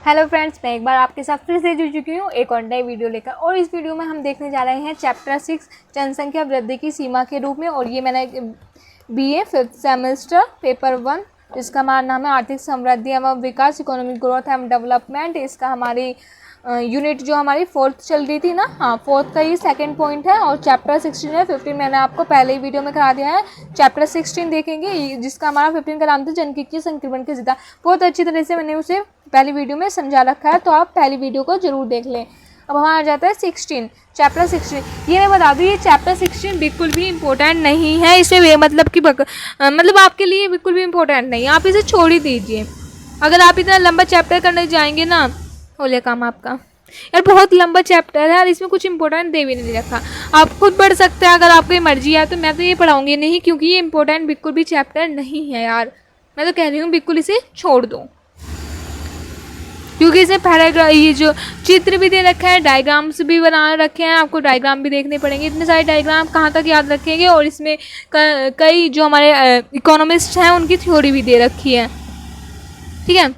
Hello friends, मैं एक बार आपके साथ फिर से जुड़ चुकी हूँ एक और नई वीडियो लेकर। और इस वीडियो में हम देखने जा रहे हैं चैप्टर 6 जनसंख्या वृद्धि की सीमा के रूप में। और ये मैंने बीए 5th सेमेस्टर पेपर 1, जिसका हमारा नाम है आर्थिक समृद्धि एवं विकास, इकोनॉमिक ग्रोथ एवं डेवलपमेंट। इसका हमारी यूनिट जो हमारी 4th चल रही थी ना, हाँ 4th का ये सेकंड पॉइंट है। और चैप्टर 16 है। 15 मैंने आपको पहले ही वीडियो में करा दिया है। चैप्टर 16 देखेंगे, जिसका हमारा 15 का नाम था जनसांख्यिकीय संक्रमण की जिदा। बहुत अच्छी तरह से मैंने उसे पहली वीडियो में समझा रखा है, तो आप पहली वीडियो को जरूर देख लें। अब हमारा आ जाता है 16, चैप्टर 16। ये मैं बता दूँ, ये चैप्टर 16 बिल्कुल भी इम्पोर्टेंट नहीं है। इसे मतलब कि मतलब आपके लिए बिल्कुल भी इम्पोर्टेंट नहीं है, आप इसे छोड़ ही दीजिए। अगर आप इतना लंबा चैप्टर करने जाएंगे ना, हो लिया काम आपका। यार बहुत लंबा चैप्टर है और इसमें कुछ इंपॉर्टेंट दे भी नहीं रखा। आप खुद पढ़ सकते हैं अगर आपकी मर्जी है, तो मैं तो ये पढ़ाऊंगी नहीं, क्योंकि ये इंपॉर्टेंट बिल्कुल भी चैप्टर नहीं है यार। मैं तो कह रही हूँ बिल्कुल इसे छोड़ दो, क्योंकि इसमें पैराग्राफ, ये जो चित्र भी दे रखा है, डायग्राम्स भी बना रखे हैं, आपको डायग्राम भी देखने पड़ेंगे। इतने सारे डायग्राम कहाँ तक याद रखेंगे। और इसमें कई जो हमारे इकोनॉमिस्ट हैं उनकी थ्योरी भी दे रखी है, ठीक है।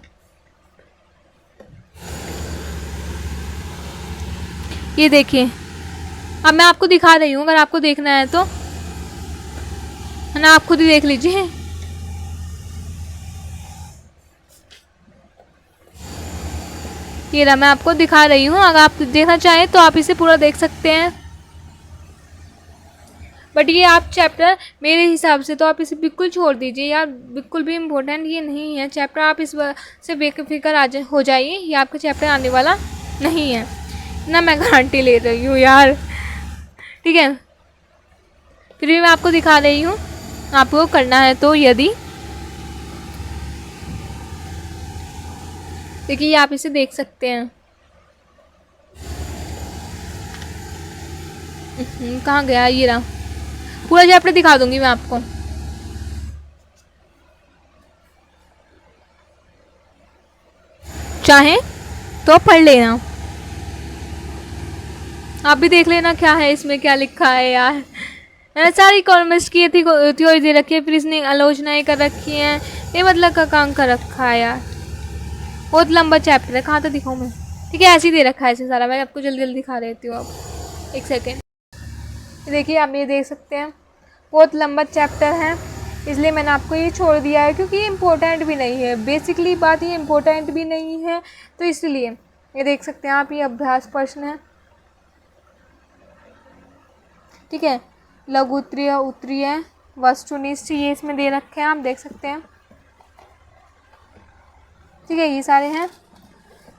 ये देखिए, अब मैं आपको दिखा रही हूँ, अगर आपको देखना है तो, है ना, आप खुद ही देख लीजिए। ये रहा, मैं आपको दिखा रही हूँ, अगर आप देखना चाहें तो आप इसे पूरा देख सकते हैं। बट ये आप चैप्टर मेरे हिसाब से तो आप इसे बिल्कुल छोड़ दीजिए यार, बिल्कुल भी इम्पोर्टेंट ये नहीं है चैप्टर। आप इस से बेफिक्र हो जाइए, ये आपका चैप्टर आने वाला नहीं है ना, मैं गारंटी ले रही हूँ यार, ठीक है। फिर भी मैं आपको दिखा रही हूँ, आपको करना है तो। यदि देखिए, आप इसे देख सकते हैं। कहाँ गया, ये रहा, पूरा चैप्टर दिखा दूंगी मैं आपको। चाहे तो पढ़ लेना, आप भी देख लेना क्या है इसमें, क्या लिखा है यार। सारी इकोनॉमिस्ट की थ्योरी दे रखी है, फिर इसने आलोचनाएं कर रखी हैं, ये मतलब का काम कर रखा है यार। बहुत लंबा चैप्टर है, कहाँ तक दिखाऊँ मैं, ठीक है। ऐसे ही दे रखा है इसे सारा, मैं आपको जल्दी जल्दी दिखा देती हूँ। अब एक सेकेंड, देखिए आप ये देख सकते हैं, बहुत लंबा चैप्टर है, इसलिए मैंने आपको ये छोड़ दिया है, क्योंकि ये इम्पोर्टेंट भी नहीं है। बेसिकली बात ये इम्पोर्टेंट भी नहीं है, तो इसलिए ये देख सकते हैं आप, ये अभ्यास प्रश्न है, ठीक है। लघु उत्तरीय, उत्तरीय, वस्तुनिष्ठ, ये इसमें दे रखे हैं, आप देख सकते हैं, ठीक है। ये सारे हैं।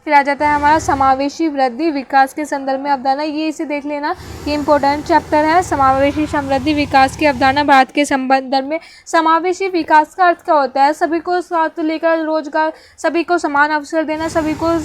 फिर आ जाता है हमारा समावेशी वृद्धि विकास के संदर्भ में अवधारणा। ये इसे देख लेना, ये इंपॉर्टेंट चैप्टर है। समावेशी समृद्धि विकास की अवधारणा भारत के संदर्भ में। समावेशी विकास का अर्थ क्या होता है? सभी को साथ लेकर रोजगार, सभी को समान अवसर देना, सभी को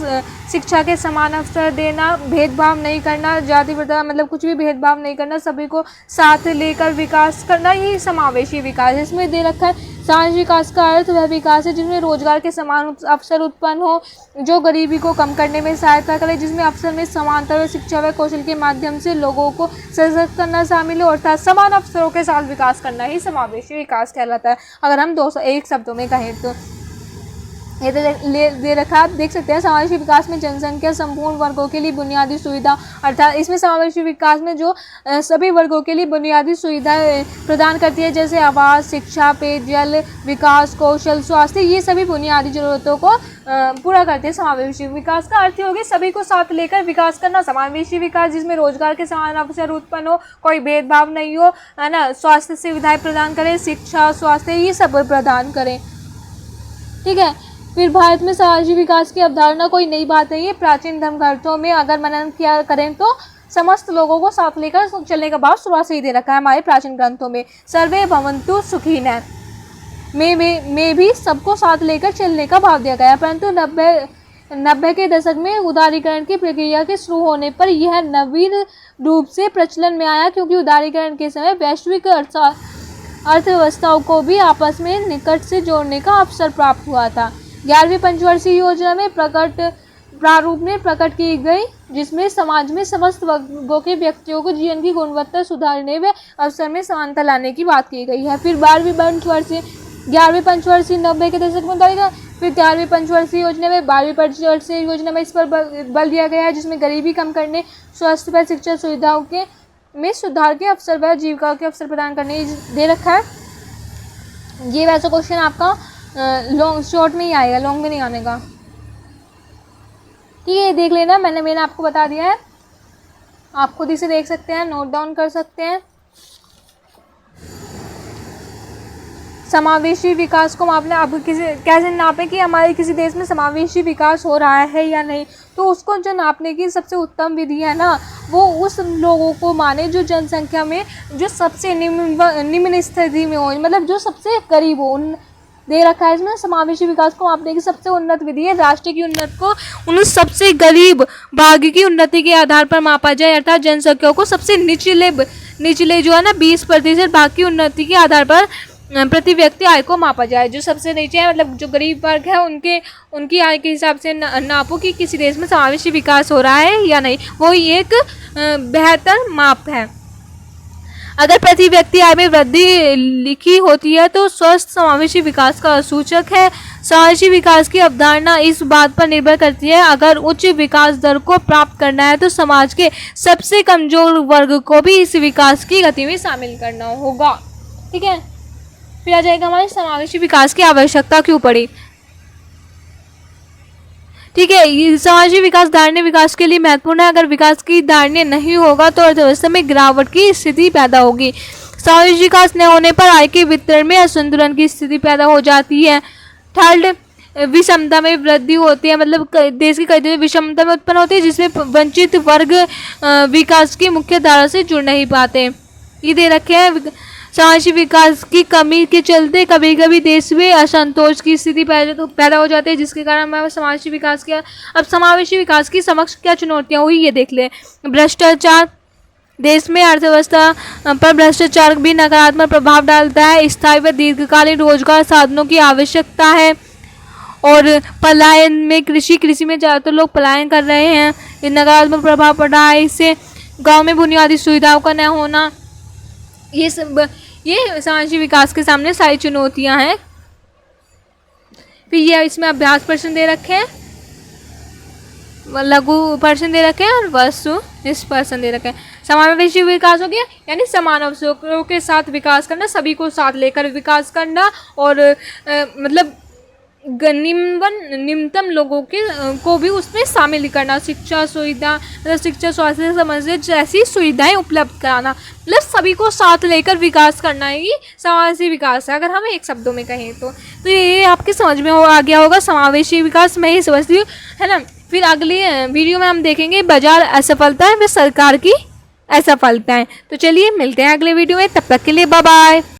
शिक्षा के समान अवसर देना, भेदभाव नहीं करना, जाति प्रथा मतलब कुछ भी भेदभाव नहीं करना, सभी को साथ लेकर विकास करना, यही समावेशी विकास। इसमें दे रखा है समावेशी विकास का अर्थ वह विकास है जिसमें रोजगार के समान अवसर उत्पन्न हो, जो गरीबी को कम करने में सहायता करे, जिसमें अवसर में समानता व शिक्षा व कौशल के माध्यम से लोगों को सशक्त करना शामिल हो, अर्थात समान अवसरों के साथ विकास करना ही समावेशी विकास कहलाता है। अगर हम एक शब्दों में कहें तो ये दे रखा है, आप देख सकते हैं। समावेशी विकास में जनसंख्या संपूर्ण वर्गों के लिए बुनियादी सुविधा, अर्थात इसमें समावेशी विकास में जो सभी वर्गों के लिए बुनियादी सुविधाएं प्रदान करती है, जैसे आवास, शिक्षा, पेयजल, विकास, कौशल, स्वास्थ्य, ये सभी बुनियादी जरूरतों को पूरा करते हैं। समावेशी विकास का अर्थ होगी सभी को साथ लेकर विकास करना। समावेशी विकास जिसमें रोजगार के समान अवसर उत्पन्न हो, कोई भेदभाव नहीं हो, है ना, स्वास्थ्य सुविधाएं प्रदान करें, शिक्षा, स्वास्थ्य, ये सब प्रदान करें, ठीक है। फिर भारत में समावेशी विकास की अवधारणा कोई नई बात नहीं है। प्राचीन धर्म ग्रंथों में अगर मनन किया करें तो समस्त लोगों को साथ लेकर चलने का भाव शुरुआत से ही दे रखा है हमारे प्राचीन ग्रंथों में। सर्वे भवन्तु सुखिनः में भी सबको साथ लेकर चलने का भाव दिया गया है, परंतु 90 के दशक में उदारीकरण की प्रक्रिया के शुरू होने पर यह नवीन रूप से प्रचलन में आया, क्योंकि उदारीकरण के समय वैश्विक अर्थव्यवस्थाओं को भी आपस में निकट से जोड़ने का अवसर प्राप्त हुआ था। 11वीं पंचवर्षीय योजना में प्रारूप में प्रकट की गई, जिसमें समाज में समस्त वर्गों के व्यक्तियों को जीवन की गुणवत्ता सुधारने व अवसर में समानता लाने की बात की गई है। फिर 11वीं पंचवर्षीय 90 के दशक में फिर 11वीं पंचवर्षीय योजना में 12वीं पंचवर्षीय योजना में इस पर बल दिया गया है, जिसमें गरीबी कम करने, स्वास्थ्य व शिक्षा सुविधाओं के में सुधार के अवसर व जीविका के अवसर प्रदान करने दे रखा है। ये वैसा क्वेश्चन आपका लॉन्ग शॉर्ट में ही आएगा, लॉन्ग में नहीं आने का। ठीक है, ये देख लेना, मैंने आपको बता दिया है, आप खुद इसे देख सकते हैं, नोट डाउन कर सकते हैं। समावेशी विकास को मापना, अब कैसे नापें कि हमारे किसी देश में समावेशी विकास हो रहा है या नहीं, तो उसको जो नापने की सबसे उत्तम विधि है ना, वो उस लोगों को माने जो जनसंख्या में जो सबसे निम्न स्थिति में हो, मतलब जो सबसे करीब हो। उन दे रखा है इसमें, समावेशी विकास को मापने की सबसे उन्नत विधि है राष्ट्र की उन्नति को उन सबसे गरीब भाग की उन्नति के आधार पर मापा जाए, अर्थात जनसंख्या को सबसे निचले जो है ना 20% भाग की उन्नति के आधार पर प्रति व्यक्ति आय को मापा जाए। जो सबसे नीचे है, मतलब जो गरीब वर्ग है, उनकी आय के हिसाब से नापो कि किसी देश में समावेशी विकास हो रहा है या नहीं, वो एक बेहतर माप है। अगर प्रति व्यक्ति आय में वृद्धि लिखी होती है तो स्वस्थ समावेशी विकास का सूचक है। समावेशी विकास की अवधारणा इस बात पर निर्भर करती है, अगर उच्च विकास दर को प्राप्त करना है तो समाज के सबसे कमजोर वर्ग को भी इस विकास की गति में शामिल करना होगा। ठीक है, फिर आ जाएगा हमारे समावेशी विकास की आवश्यकता क्यों पड़ी। ठीक है, ये समावेशी विकास धारणीय विकास के लिए महत्वपूर्ण है। अगर विकास की धारणीय नहीं होगा तो अर्थव्यवस्था में गिरावट की स्थिति पैदा होगी। समावेशी विकास न होने पर आय के वितरण में असंतुलन की स्थिति पैदा हो जाती है। थर्ड, विषमता में वृद्धि होती है, मतलब देश की कई जगह विषमता में उत्पन्न होती है, जिसमें वंचित वर्ग विकास की मुख्य धारा से जुड़ नहीं पाते। ये दे रखे हैं, समावेशी विकास की कमी के चलते कभी कभी देश में असंतोष की स्थिति पैदा हो जाती है, जिसके कारण हमारे समावेशी विकास के अब समावेशी विकास की समक्ष क्या चुनौतियां हुई ये देख लें। भ्रष्टाचार, देश में अर्थव्यवस्था पर भ्रष्टाचार भी नकारात्मक प्रभाव डालता है। स्थायी व दीर्घकालीन रोजगार साधनों की आवश्यकता है। और पलायन में कृषि में ज़्यादातर लोग पलायन कर रहे हैं, ये नकारात्मक प्रभाव पड़ रहा है। इससे गाँव में बुनियादी सुविधाओं का न होना, ये समावेशी विकास के सामने सारी चुनौतियां हैं। फिर ये इसमें अभ्यास प्रश्न दे रखे हैं, लघु प्रश्न दे रखे हैं और वस्तु इस प्रश्न दे रखे हैं। समावेशी विकास हो गया यानी समान अवसरों के साथ विकास करना, सभी को साथ लेकर विकास करना, और मतलब निम्नतम लोगों को भी उसमें शामिल करना। शिक्षा सुविधा, मतलब शिक्षा स्वास्थ्य से संबंधित जैसी सुविधाएं उपलब्ध कराना, मतलब सभी को साथ लेकर विकास करना ही समावेशी विकास है, अगर हम एक शब्दों में कहें तो ये आपके समझ में आ गया होगा समावेशी विकास। मैं ही समझती हूँ, है ना। फिर अगली वीडियो में हम देखेंगे बाजार असफलता है व सरकार की असफलता है। तो चलिए मिलते हैं अगले वीडियो में, तब तक के लिए बाय बाय।